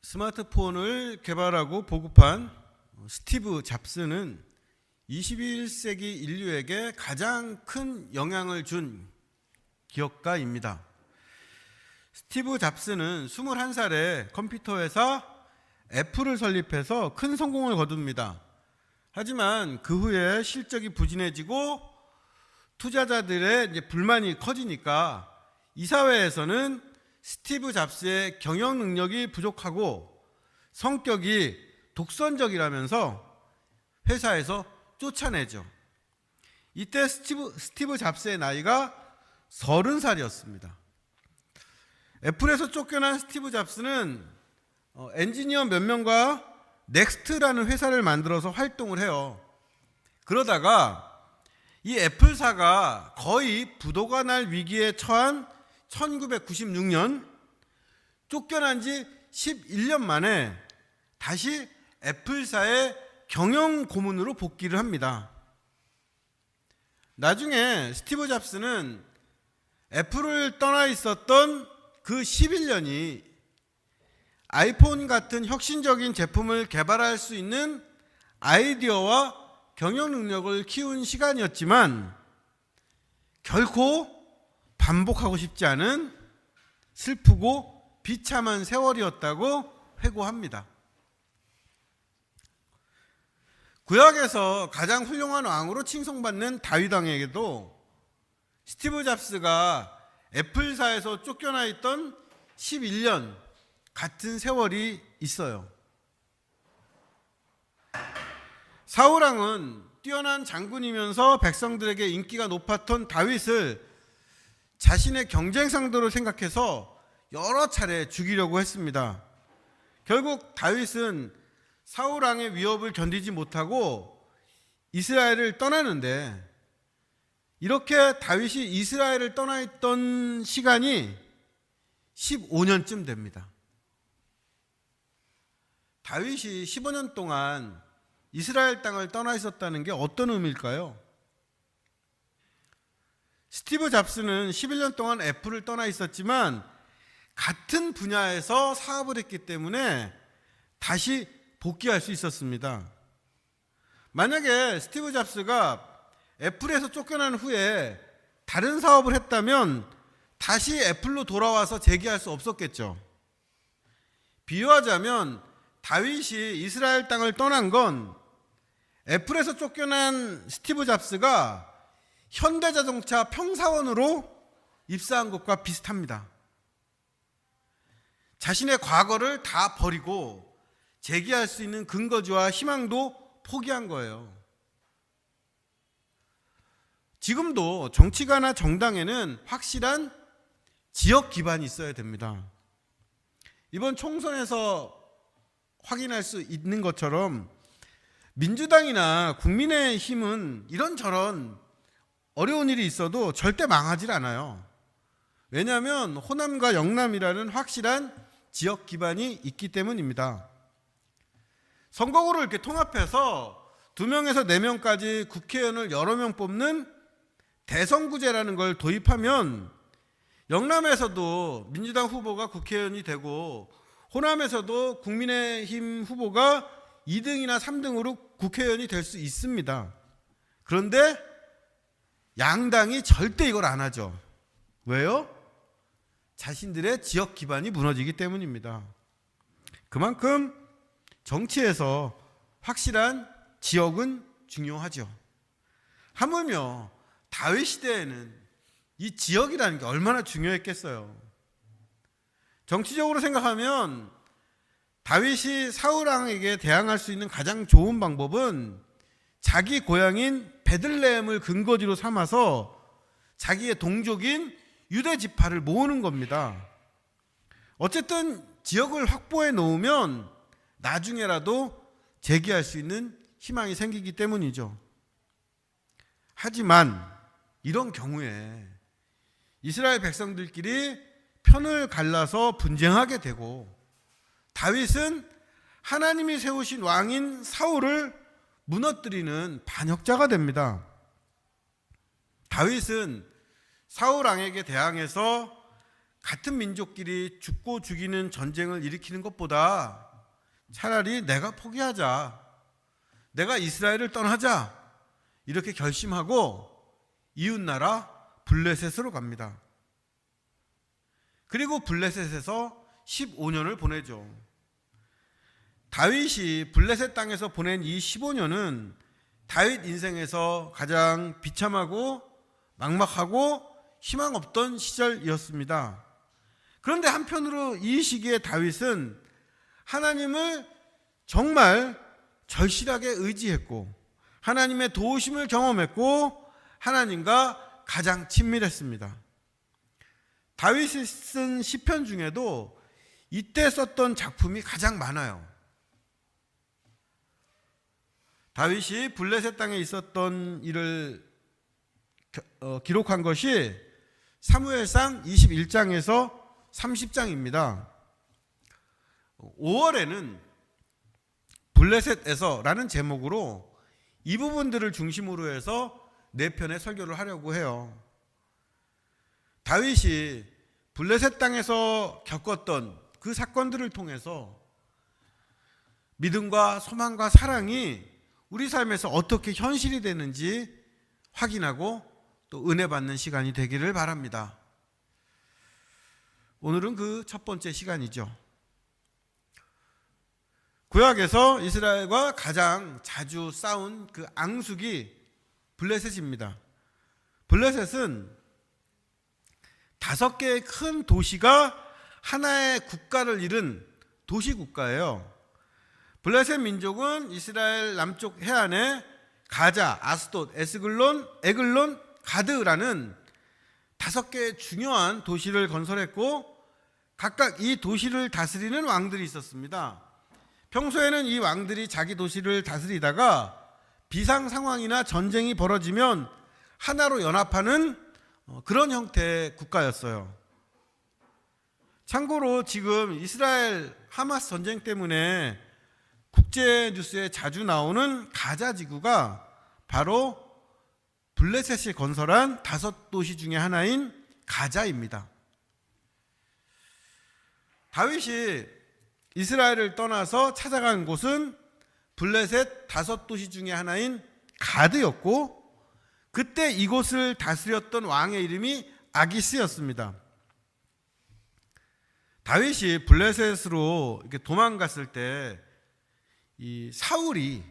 스마트폰을 개발하고 보급한 스티브 잡스는 21세기 인류에게 가장 큰 영향을 준 기업가입니다. 스티브 잡스는 21살에 컴퓨터 회사 애플을 설립해서 큰 성공을 거둡니다. 하지만 그 후에 실적이 부진해지고 투자자들의 이제 불만이 커지니까 이사회에서는 스티브 잡스의 경영 능력이 부족하고 성격이 독선적이라면서 회사에서 쫓아내죠. 이때 스티브 잡스의 나이가 30살이었습니다. 애플에서 쫓겨난 스티브 잡스는 엔지니어 몇 명과 넥스트라는 회사를 만들어서 활동을 해요. 그러다가 이 애플사가 거의 부도가 날 위기에 처한 1996년 쫓겨난 지 11년 만에 다시 애플사의 경영 고문으로 복귀를 합니다. 나중에 스티브 잡스는 애플을 떠나 있었던 그 11년이 아이폰 같은 혁신적인 제품을 개발할 수 있는 아이디어와 경영 능력을 키운 시간이었지만 결코 반복하고 싶지 않은 슬프고 비참한 세월이었다고 회고합니다. 구약에서 가장 훌륭한 왕으로 칭송받는 다윗 왕에게도 스티브 잡스가 애플사에서 쫓겨나 있던 11년 같은 세월이 있어요. 사울 왕은 뛰어난 장군이면서 백성들에게 인기가 높았던 다윗을 자신의 경쟁 상대로 생각해서 여러 차례 죽이려고 했습니다. 결국 다윗은 사울 왕의 위협을 견디지 못하고 이스라엘을 떠나는데, 이렇게 다윗이 이스라엘을 떠나 있던 시간이 15년쯤 됩니다. 다윗이 15년 동안 이스라엘 땅을 떠나 있었다는 게 어떤 의미일까요? 스티브 잡스는 11년 동안 애플을 떠나 있었지만 같은 분야에서 사업을 했기 때문에 다시 복귀할 수 있었습니다. 만약에 스티브 잡스가 애플에서 쫓겨난 후에 다른 사업을 했다면 다시 애플로 돌아와서 재기할 수 없었겠죠. 비유하자면 다윗이 이스라엘 땅을 떠난 건 애플에서 쫓겨난 스티브 잡스가 현대자동차 평사원으로 입사한 것과 비슷합니다. 자신의 과거를 다 버리고 재기할 수 있는 근거지와 희망도 포기한 거예요. 지금도 정치가나 정당에는 확실한 지역 기반이 있어야 됩니다. 이번 총선에서 확인할 수 있는 것처럼 민주당이나 국민의힘은 이런저런 어려운 일이 있어도 절대 망하질 않아요. 왜냐하면 호남과 영남이라는 확실한 지역 기반이 있기 때문입니다. 선거구를 이렇게 통합해서 2명에서 4명까지 국회의원을 여러 명 뽑는 대선구제라는 걸 도입하면 영남에서도 민주당 후보가 국회의원이 되고 호남에서도 국민의힘 후보가 2등이나 3등으로 국회의원이 될 수 있습니다. 그런데 양당이 절대 이걸 안 하죠. 왜요? 자신들의 지역 기반이 무너지기 때문입니다. 그만큼 정치에서 확실한 지역은 중요하죠. 하물며 다윗 시대에는 이 지역이라는 게 얼마나 중요했겠어요. 정치적으로 생각하면 다윗이 사울 왕에게 대항할 수 있는 가장 좋은 방법은 자기 고향인 베들레헴을 근거지로 삼아서 자기의 동족인 유대 지파를 모으는 겁니다. 어쨌든 지역을 확보해 놓으면 나중에라도 재기할 수 있는 희망이 생기기 때문이죠. 하지만 이런 경우에 이스라엘 백성들끼리 편을 갈라서 분쟁하게 되고 다윗은 하나님이 세우신 왕인 사울을 무너뜨리는 반역자가 됩니다. 다윗은 사울 왕에게 대항해서 같은 민족끼리 죽고 죽이는 전쟁을 일으키는 것보다 차라리 내가 포기하자, 내가 이스라엘을 떠나자 이렇게 결심하고 이웃나라 블레셋으로 갑니다. 그리고 블레셋에서 15년을 보내죠. 다윗이 블레셋 땅에서 보낸 이 15년은 다윗 인생에서 가장 비참하고 막막하고 희망 없던 시절이었습니다. 그런데 한편으로 이 시기에 다윗은 하나님을 정말 절실하게 의지했고 하나님의 도우심을 경험했고 하나님과 가장 친밀했습니다. 다윗이 쓴 시편 중에도 이때 썼던 작품이 가장 많아요. 다윗이 블레셋 땅에 있었던 일을 기록한 것이 사무엘상 21장에서 30장입니다. 5월에는 블레셋에서 라는 제목으로 이 부분들을 중심으로 해서 4편의 설교를 하려고 해요. 다윗이 블레셋 땅에서 겪었던 그 사건들을 통해서 믿음과 소망과 사랑이 우리 삶에서 어떻게 현실이 되는지 확인하고 또 은혜 받는 시간이 되기를 바랍니다. 오늘은 그 첫 번째 시간이죠. 구약에서 이스라엘과 가장 자주 싸운 그 앙숙이 블레셋입니다. 블레셋은 5개의 큰 도시가 하나의 국가를 이룬 도시국가예요. 블레셋 민족은 이스라엘 남쪽 해안에 가자, 아스돗, 에스글론, 에글론, 가드라는 5개의 중요한 도시를 건설했고 각각 이 도시를 다스리는 왕들이 있었습니다. 평소에는 이 왕들이 자기 도시를 다스리다가 비상 상황이나 전쟁이 벌어지면 하나로 연합하는 그런 형태의 국가였어요. 참고로 지금 이스라엘 하마스 전쟁 때문에 국제 뉴스에 자주 나오는 가자 지구가 바로 블레셋이 건설한 5도시 중에 하나인 가자입니다. 다윗이 이스라엘을 떠나서 찾아간 곳은 블레셋 5도시 중에 하나인 가드였고 그때 이곳을 다스렸던 왕의 이름이 아기스였습니다. 다윗이 블레셋으로 이렇게 도망갔을 때 이 사울이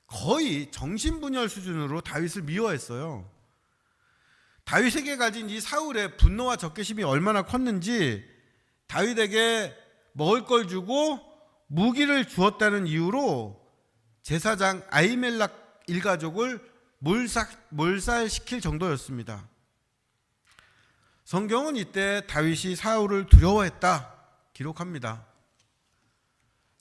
거의 정신분열 수준으로 다윗을 미워했어요. 다윗에게 가진 이 사울의 분노와 적개심이 얼마나 컸는지 다윗에게 먹을 걸 주고 무기를 주었다는 이유로 제사장 아히멜락 일가족을 몰살시킬 정도였습니다. 성경은 이때 다윗이 사울을 두려워했다 기록합니다.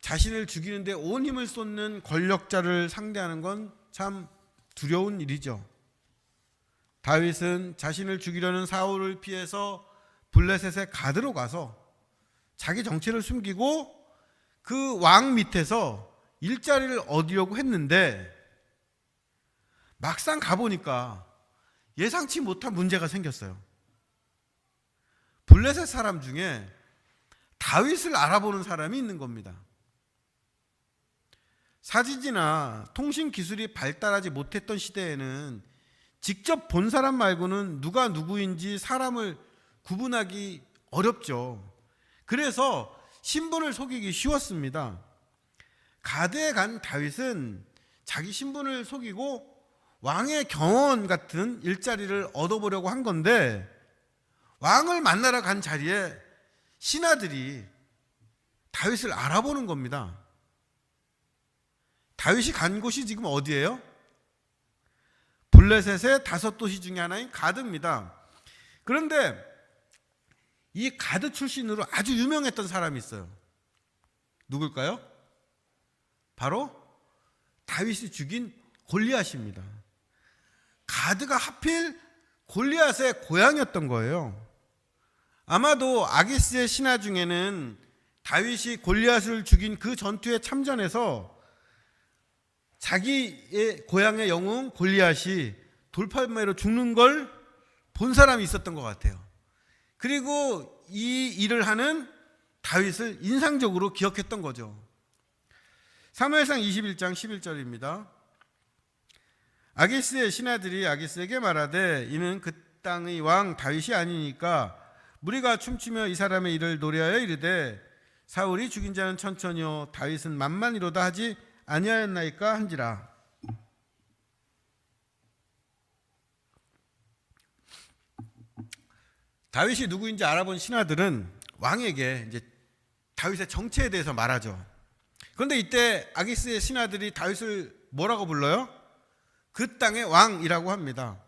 자신을 죽이는데 온 힘을 쏟는 권력자를 상대하는 건 참 두려운 일이죠. 다윗은 자신을 죽이려는 사울을 피해서 블레셋의 가드로 가서 자기 정체를 숨기고 그 왕 밑에서 일자리를 얻으려고 했는데 막상 가보니까 예상치 못한 문제가 생겼어요. 블레셋 사람 중에 다윗을 알아보는 사람이 있는 겁니다. 사진이나 통신 기술이 발달하지 못했던 시대에는 직접 본 사람 말고는 누가 누구인지 사람을 구분하기 어렵죠. 그래서 신분을 속이기 쉬웠습니다. 가드에 간 다윗은 자기 신분을 속이고 왕의 경원 같은 일자리를 얻어보려고 한 건데 왕을 만나러 간 자리에 신하들이 다윗을 알아보는 겁니다. 다윗이 간 곳이 지금 어디예요? 블레셋의 5도시 중에 하나인 가드입니다. 그런데 이 가드 출신으로 아주 유명했던 사람이 있어요. 누굴까요? 바로 다윗이 죽인 골리앗입니다. 가드가 하필 골리앗의 고향이었던 거예요. 아마도 아기스의 신하 중에는 다윗이 골리앗을 죽인 그 전투에 참전해서 자기의 고향의 영웅 골리앗이 돌팔매로 죽는 걸 본 사람이 있었던 것 같아요. 그리고 이 일을 하는 다윗을 인상적으로 기억했던 거죠. 사무엘상 21장 11절입니다. 아기스의 신하들이 아기스에게 말하되 이는 그 땅의 왕 다윗이 아니니까 무리가 춤추며 이 사람의 일을 노래하여 이르되 사울이 죽인 자는 천천히요 다윗은 만만이로다 하지 아니하였나이까 한지라. 다윗이 누구인지 알아본 신하들은 왕에게 이제 다윗의 정체에 대해서 말하죠. 그런데 이때 아기스의 신하들이 다윗을 뭐라고 불러요? 그 땅의 왕이라고 합니다.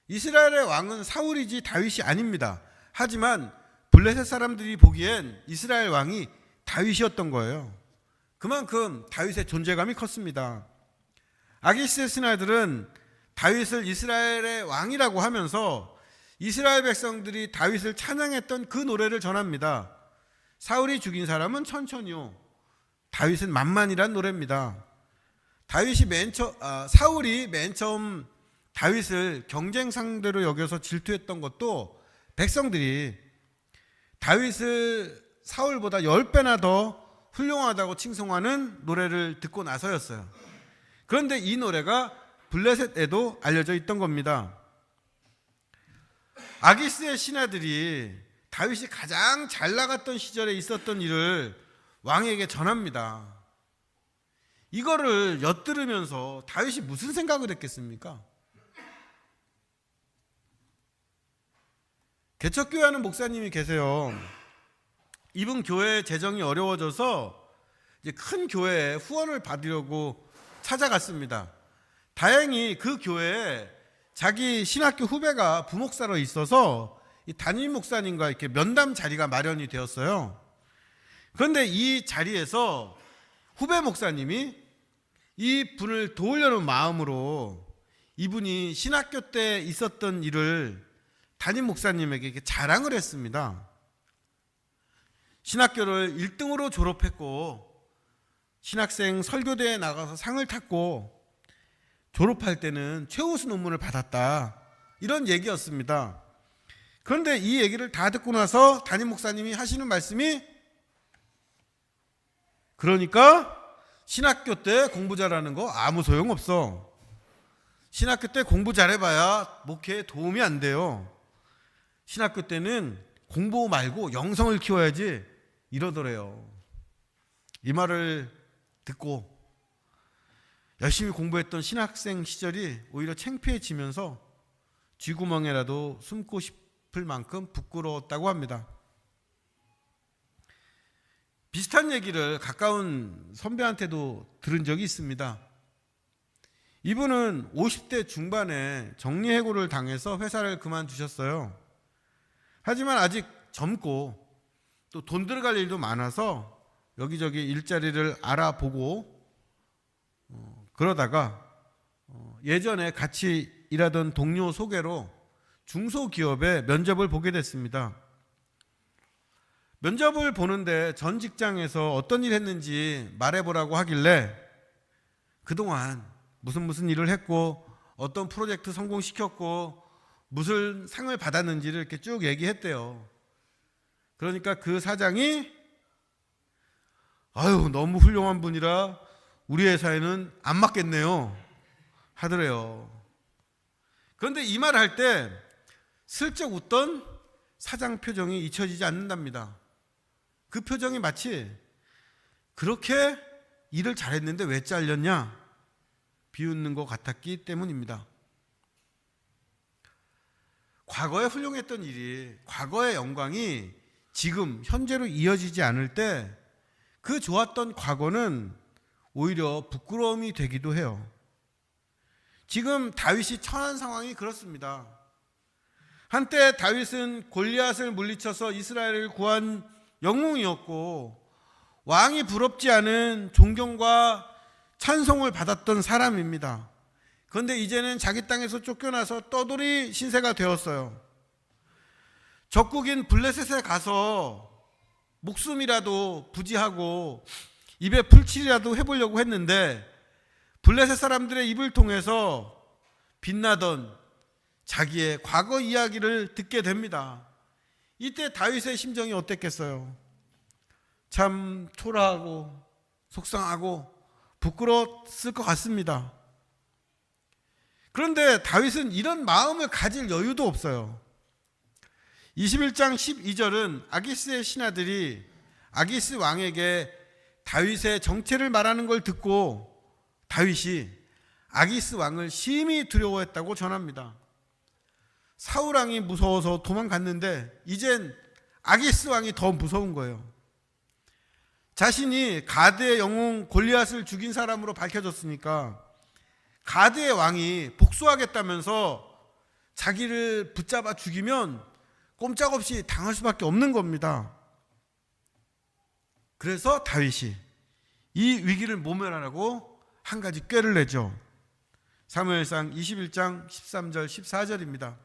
이스라엘의 왕은 사울이지 다윗이 아닙니다. 하지만 블레셋 사람들이 보기엔 이스라엘 왕이 다윗이었던 거예요. 그만큼 다윗의 존재감이 컸습니다. 아기스의 신하들은 다윗을 이스라엘의 왕이라고 하면서 이스라엘 백성들이 다윗을 찬양했던 그 노래를 전합니다. 사울이 죽인 사람은 천천히요 다윗은 만만이란 노래입니다. 사울이 맨 처음 다윗을 경쟁 상대로 여겨서 질투했던 것도 백성들이 다윗을 사울보다 10배나 더 훌륭하다고 칭송하는 노래를 듣고 나서였어요. 그런데 이 노래가 블레셋에도 알려져 있던 겁니다. 아기스의 신하들이 다윗이 가장 잘 나갔던 시절에 있었던 일을 왕에게 전합니다. 이거를 엿들으면서 다윗이 무슨 생각을 했겠습니까? 개척교회 하는 목사님이 계세요. 이분 교회 재정이 어려워져서 이제 큰 교회에 후원을 받으려고 찾아갔습니다. 다행히 그 교회에 자기 신학교 후배가 부목사로 있어서 이 담임 목사님과 이렇게 면담 자리가 마련이 되었어요. 그런데 이 자리에서 후배 목사님이 이 분을 도우려는 마음으로 이분이 신학교 때 있었던 일을 담임 목사님에게 이렇게 자랑을 했습니다. 신학교를 1등으로 졸업했고 신학생 설교대에 나가서 상을 탔고 졸업할 때는 최우수 논문을 받았다, 이런 얘기였습니다. 그런데 이 얘기를 다 듣고 나서 담임 목사님이 하시는 말씀이, 그러니까 신학교 때 공부 잘하는 거 아무 소용없어. 신학교 때 공부 잘해봐야 목회에 도움이 안 돼요. 신학교 때는 공부 말고 영성을 키워야지, 이러더래요. 이 말을 듣고 열심히 공부했던 신학생 시절이 오히려 창피해지면서 쥐구멍에라도 숨고 싶을 만큼 부끄러웠다고 합니다. 비슷한 얘기를 가까운 선배한테도 들은 적이 있습니다. 이분은 50대 중반에 정리해고를 당해서 회사를 그만두셨어요. 하지만 아직 젊고 또 돈 들어갈 일도 많아서 여기저기 일자리를 알아보고 그러다가 예전에 같이 일하던 동료 소개로 중소기업에 면접을 보게 됐습니다. 면접을 보는데 전 직장에서 어떤 일 했는지 말해보라고 하길래 그동안 무슨 일을 했고 어떤 프로젝트 성공시켰고 무슨 상을 받았는지를 이렇게 쭉 얘기했대요. 그러니까 그 사장이 아유 너무 훌륭한 분이라 우리 회사에는 안 맞겠네요 하더래요. 그런데 이 말 할 때 슬쩍 웃던 사장 표정이 잊혀지지 않는답니다. 그 표정이 마치 그렇게 일을 잘했는데 왜 잘렸냐 비웃는 것 같았기 때문입니다. 과거에 훌륭했던 일이, 과거의 영광이 지금 현재로 이어지지 않을 때 그 좋았던 과거는 오히려 부끄러움이 되기도 해요. 지금 다윗이 처한 상황이 그렇습니다. 한때 다윗은 골리앗을 물리쳐서 이스라엘을 구한 영웅이었고 왕이 부럽지 않은 존경과 찬송을 받았던 사람입니다. 그런데 이제는 자기 땅에서 쫓겨나서 떠돌이 신세가 되었어요. 적국인 블레셋에 가서 목숨이라도 부지하고 입에 풀칠이라도 해보려고 했는데 블레셋 사람들의 입을 통해서 빛나던 자기의 과거 이야기를 듣게 됩니다. 이때 다윗의 심정이 어땠겠어요? 참 초라하고 속상하고 부끄러웠을 것 같습니다. 그런데 다윗은 이런 마음을 가질 여유도 없어요. 21장 12절은 아기스의 신하들이 아기스 왕에게 다윗의 정체를 말하는 걸 듣고 다윗이 아기스 왕을 심히 두려워했다고 전합니다. 사울 왕이 무서워서 도망갔는데 이젠 아기스 왕이 더 무서운 거예요. 자신이 가드의 영웅 골리앗을 죽인 사람으로 밝혀졌으니까 가드의 왕이 복수하겠다면서 자기를 붙잡아 죽이면 꼼짝없이 당할 수밖에 없는 겁니다. 그래서 다윗이 이 위기를 모면하라고 한 가지 꾀를 내죠. 사무엘상 21장 13절 14절입니다.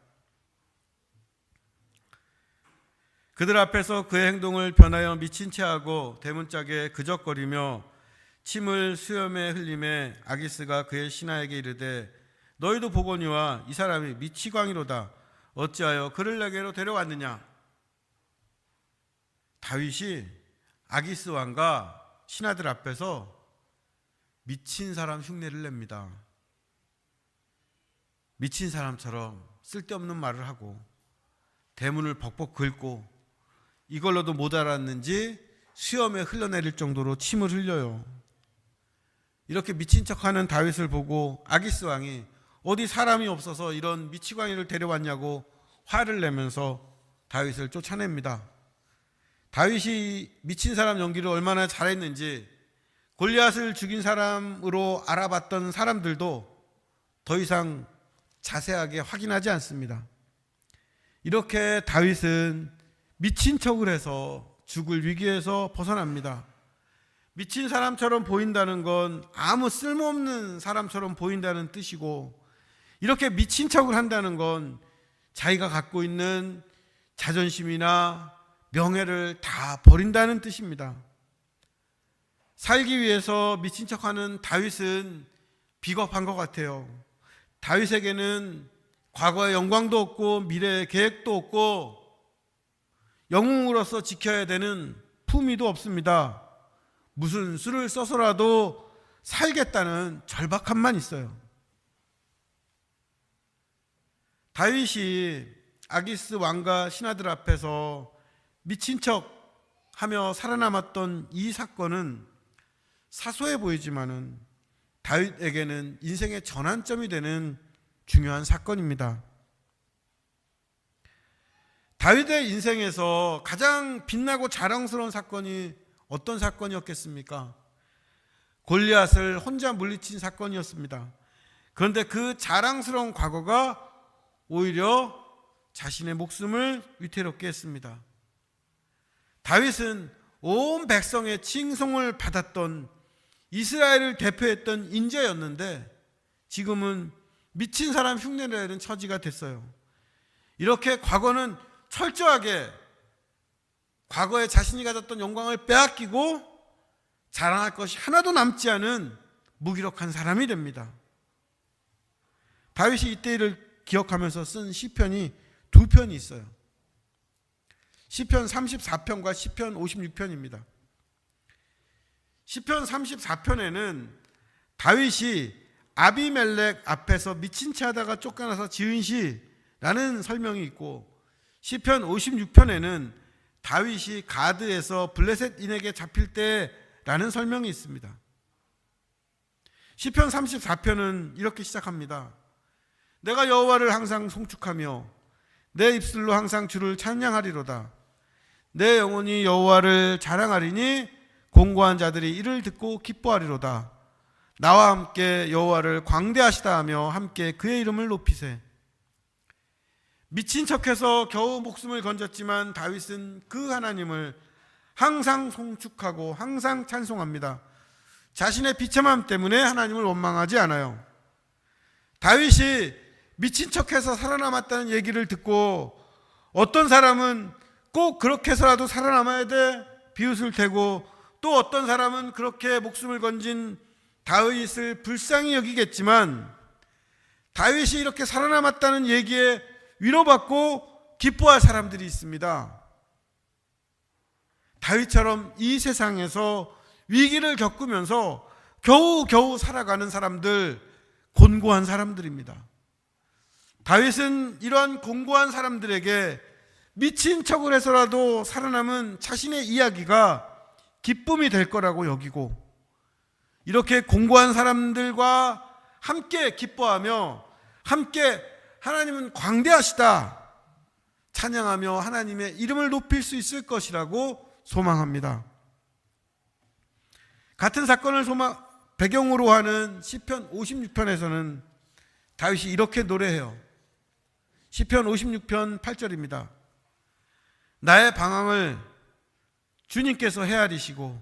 그들 앞에서 그의 행동을 변하여 미친 채 하고 대문짝에 그적거리며 침을 수염에 흘림에 아기스가 그의 신하에게 이르되 너희도 보거니와 이 사람이 미치광이로다. 어찌하여 그를 내게로 데려왔느냐. 다윗이 아기스 왕과 신하들 앞에서 미친 사람 흉내를 냅니다. 미친 사람처럼 쓸데없는 말을 하고 대문을 벅벅 긁고 이걸로도 못 알았는지 수염에 흘러내릴 정도로 침을 흘려요. 이렇게 미친 척하는 다윗을 보고 아기스 왕이 어디 사람이 없어서 이런 미치광이를 데려왔냐고 화를 내면서 다윗을 쫓아냅니다. 다윗이 미친 사람 연기를 얼마나 잘했는지 골리앗을 죽인 사람으로 알아봤던 사람들도 더 이상 자세하게 확인하지 않습니다. 이렇게 다윗은 미친 척을 해서 죽을 위기에서 벗어납니다. 미친 사람처럼 보인다는 건 아무 쓸모없는 사람처럼 보인다는 뜻이고, 이렇게 미친 척을 한다는 건 자기가 갖고 있는 자존심이나 명예를 다 버린다는 뜻입니다. 살기 위해서 미친 척하는 다윗은 비겁한 것 같아요. 다윗에게는 과거의 영광도 없고 미래의 계획도 없고 영웅으로서 지켜야 되는 품위도 없습니다. 무슨 수를 써서라도 살겠다는 절박함만 있어요. 다윗이 아기스 왕과 신하들 앞에서 미친 척하며 살아남았던 이 사건은 사소해 보이지만은 다윗에게는 인생의 전환점이 되는 중요한 사건입니다. 다윗의 인생에서 가장 빛나고 자랑스러운 사건이 어떤 사건이었겠습니까? 골리앗을 혼자 물리친 사건이었습니다. 그런데 그 자랑스러운 과거가 오히려 자신의 목숨을 위태롭게 했습니다. 다윗은 온 백성의 칭송을 받았던 이스라엘을 대표했던 인재였는데 지금은 미친 사람 흉내를 내는 처지가 됐어요. 이렇게 과거는 철저하게 과거에 자신이 가졌던 영광을 빼앗기고 자랑할 것이 하나도 남지 않은 무기력한 사람이 됩니다. 다윗이 이때 일을 기억하면서 쓴 시편이 두 편이 있어요. 시편 34편과 시편 56편입니다. 시편 34편에는 다윗이 아비멜렉 앞에서 미친 채 하다가 쫓겨나서 지은 시라는 설명이 있고, 시편 56편에는 다윗이 가드에서 블레셋인에게 잡힐 때라는 설명이 있습니다. 시편 34편은 이렇게 시작합니다. 내가 여호와를 항상 송축하며 내 입술로 항상 주를 찬양하리로다. 내 영혼이 여호와를 자랑하리니 공고한 자들이 이를 듣고 기뻐하리로다. 나와 함께 여호와를 광대하시다 하며 함께 그의 이름을 높이세. 미친 척해서 겨우 목숨을 건졌지만 다윗은 그 하나님을 항상 송축하고 항상 찬송합니다. 자신의 비참함 때문에 하나님을 원망하지 않아요. 다윗이 미친 척해서 살아남았다는 얘기를 듣고 어떤 사람은 꼭 그렇게 해서라도 살아남아야 돼 비웃을 테고, 또 어떤 사람은 그렇게 목숨을 건진 다윗을 불쌍히 여기겠지만, 다윗이 이렇게 살아남았다는 얘기에 위로받고 기뻐할 사람들이 있습니다. 다윗처럼 이 세상에서 위기를 겪으면서 겨우겨우 살아가는 사람들, 곤고한 사람들입니다. 다윗은 이러한 곤고한 사람들에게 미친 척을 해서라도 살아남은 자신의 이야기가 기쁨이 될 거라고 여기고, 이렇게 곤고한 사람들과 함께 기뻐하며 함께 하나님은 광대하시다 찬양하며 하나님의 이름을 높일 수 있을 것이라고 소망합니다. 같은 사건을 배경으로 하는 시편 56편에서는 다윗이 이렇게 노래해요. 시편 56편 8절입니다. 나의 방황을 주님께서 헤아리시고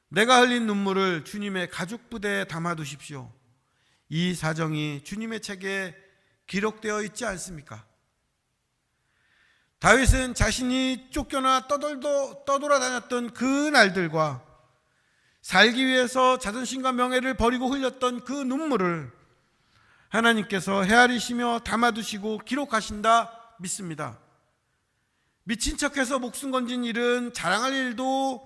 내가 흘린 눈물을 주님의 가죽부대에 담아두십시오. 이 사정이 주님의 책에 기록되어 있지 않습니까? 다윗은 자신이 쫓겨나 떠돌아다녔던 그 날들과 살기 위해서 자존심과 명예를 버리고 흘렸던 그 눈물을 하나님께서 헤아리시며 담아두시고 기록하신다 믿습니다. 미친 척해서 목숨 건진 일은 자랑할 일도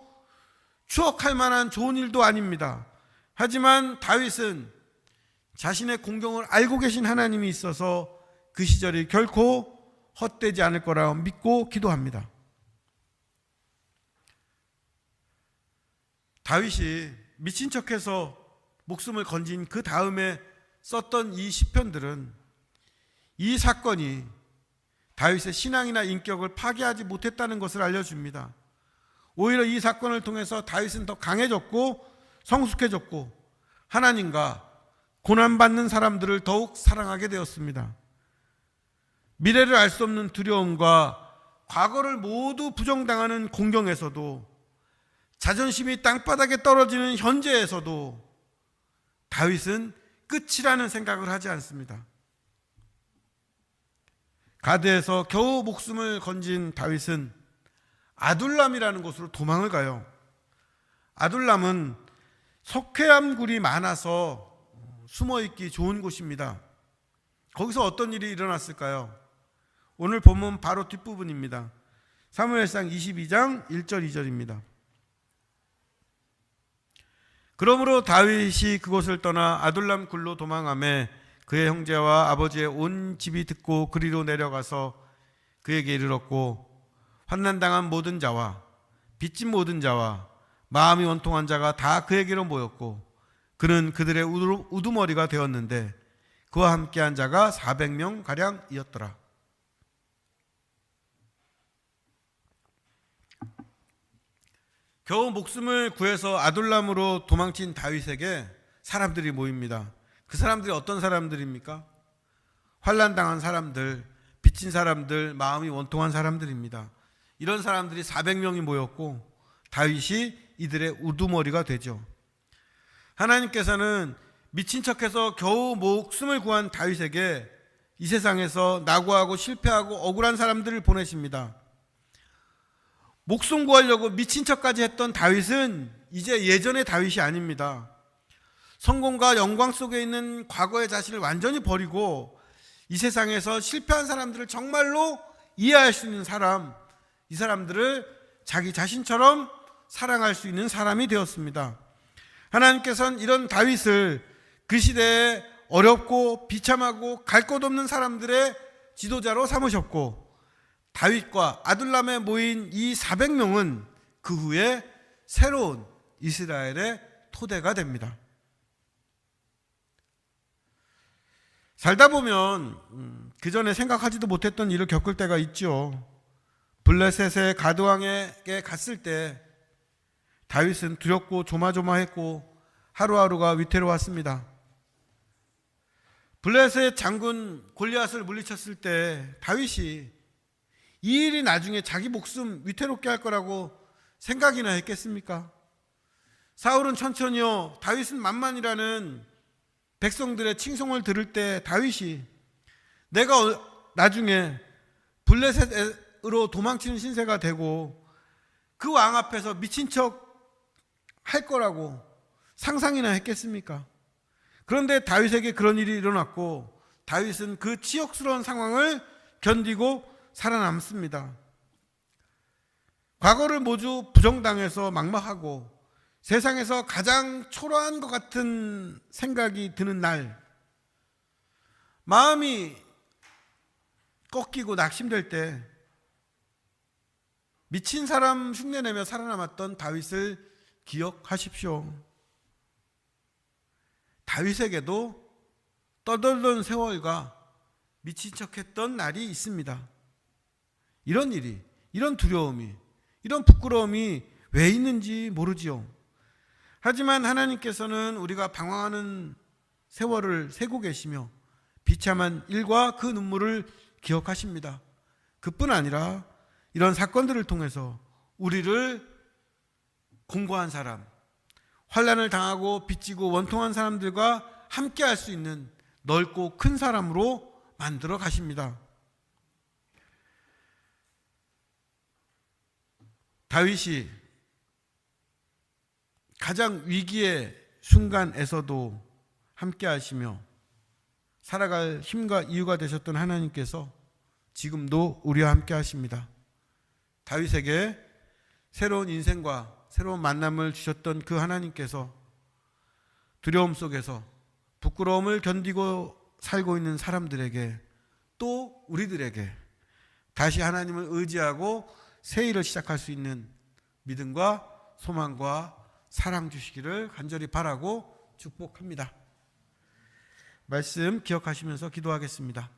추억할 만한 좋은 일도 아닙니다. 하지만 다윗은 자신의 공경을 알고 계신 하나님이 있어서 그 시절이 결코 헛되지 않을 거라고 믿고 기도합니다. 다윗이 미친 척해서 목숨을 건진 그 다음에 썼던 이 시편들은 이 사건이 다윗의 신앙이나 인격을 파괴하지 못했다는 것을 알려줍니다. 오히려 이 사건을 통해서 다윗은 더 강해졌고 성숙해졌고 하나님과 고난받는 사람들을 더욱 사랑하게 되었습니다. 미래를 알 수 없는 두려움과 과거를 모두 부정당하는 공경에서도, 자존심이 땅바닥에 떨어지는 현재에서도 다윗은 끝이라는 생각을 하지 않습니다. 가드에서 겨우 목숨을 건진 다윗은 아둘람이라는 곳으로 도망을 가요. 아둘람은 석회암굴이 많아서 숨어있기 좋은 곳입니다. 거기서 어떤 일이 일어났을까요? 오늘 본문 바로 뒷부분입니다. 사무엘상 22장 1절 2절입니다. 그러므로 다윗이 그곳을 떠나 아둘람 굴로 도망하매 그의 형제와 아버지의 온 집이 듣고 그리로 내려가서 그에게 이르렀고, 환난당한 모든 자와 빚진 모든 자와 마음이 원통한 자가 다 그에게로 모였고, 그는 그들의 우두머리가 되었는데 그와 함께한 자가 400명 가량이었더라. 겨우 목숨을 구해서 아둘람으로 도망친 다윗에게 사람들이 모입니다. 그 사람들이 어떤 사람들입니까? 환난당한 사람들, 빚진 사람들, 마음이 원통한 사람들입니다. 이런 사람들이 400명이 모였고 다윗이 이들의 우두머리가 되죠. 하나님께서는 미친 척해서 겨우 목숨을 구한 다윗에게 이 세상에서 낙오하고 실패하고 억울한 사람들을 보내십니다. 목숨 구하려고 미친 척까지 했던 다윗은 이제 예전의 다윗이 아닙니다. 성공과 영광 속에 있는 과거의 자신을 완전히 버리고 이 세상에서 실패한 사람들을 정말로 이해할 수 있는 사람, 이 사람들을 자기 자신처럼 사랑할 수 있는 사람이 되었습니다. 하나님께서는 이런 다윗을 그 시대에 어렵고 비참하고 갈 곳 없는 사람들의 지도자로 삼으셨고, 다윗과 아둘람에 모인 이 400명은 그 후에 새로운 이스라엘의 토대가 됩니다. 살다 보면 그 전에 생각하지도 못했던 일을 겪을 때가 있죠. 블레셋의 가드왕에게 갔을 때 다윗은 두렵고 조마조마했고 하루하루가 위태로웠습니다. 블레셋 장군 골리앗을 물리쳤을 때 다윗이 이 일이 나중에 자기 목숨 위태롭게 할 거라고 생각이나 했겠습니까? 사울은 천천히요, 다윗은 만만이라는 백성들의 칭송을 들을 때 다윗이 내가 나중에 블레셋으로 도망치는 신세가 되고 그 왕 앞에서 미친 척 할 거라고 상상이나 했겠습니까? 그런데 다윗에게 그런 일이 일어났고 다윗은 그 치욕스러운 상황을 견디고 살아남습니다. 과거를 모두 부정당해서 막막하고 세상에서 가장 초라한 것 같은 생각이 드는 날, 마음이 꺾이고 낙심될 때 미친 사람 흉내내며 살아남았던 다윗을 기억하십시오. 다윗에게도 떠돌던 세월과 미친 척했던 날이 있습니다. 이런 일이, 이런 두려움이, 이런 부끄러움이 왜 있는지 모르지요. 하지만 하나님께서는 우리가 방황하는 세월을 세고 계시며 비참한 일과 그 눈물을 기억하십니다. 그뿐 아니라 이런 사건들을 통해서 우리를 공고한 사람, 환난을 당하고 빚지고 원통한 사람들과 함께 할 수 있는 넓고 큰 사람으로 만들어 가십니다. 다윗이 가장 위기의 순간에서도 함께 하시며 살아갈 힘과 이유가 되셨던 하나님께서 지금도 우리와 함께 하십니다. 다윗에게 새로운 인생과 새로운 만남을 주셨던 그 하나님께서 두려움 속에서 부끄러움을 견디고 살고 있는 사람들에게, 또 우리들에게 다시 하나님을 의지하고 새 일을 시작할 수 있는 믿음과 소망과 사랑 주시기를 간절히 바라고 축복합니다. 말씀 기억하시면서 기도하겠습니다.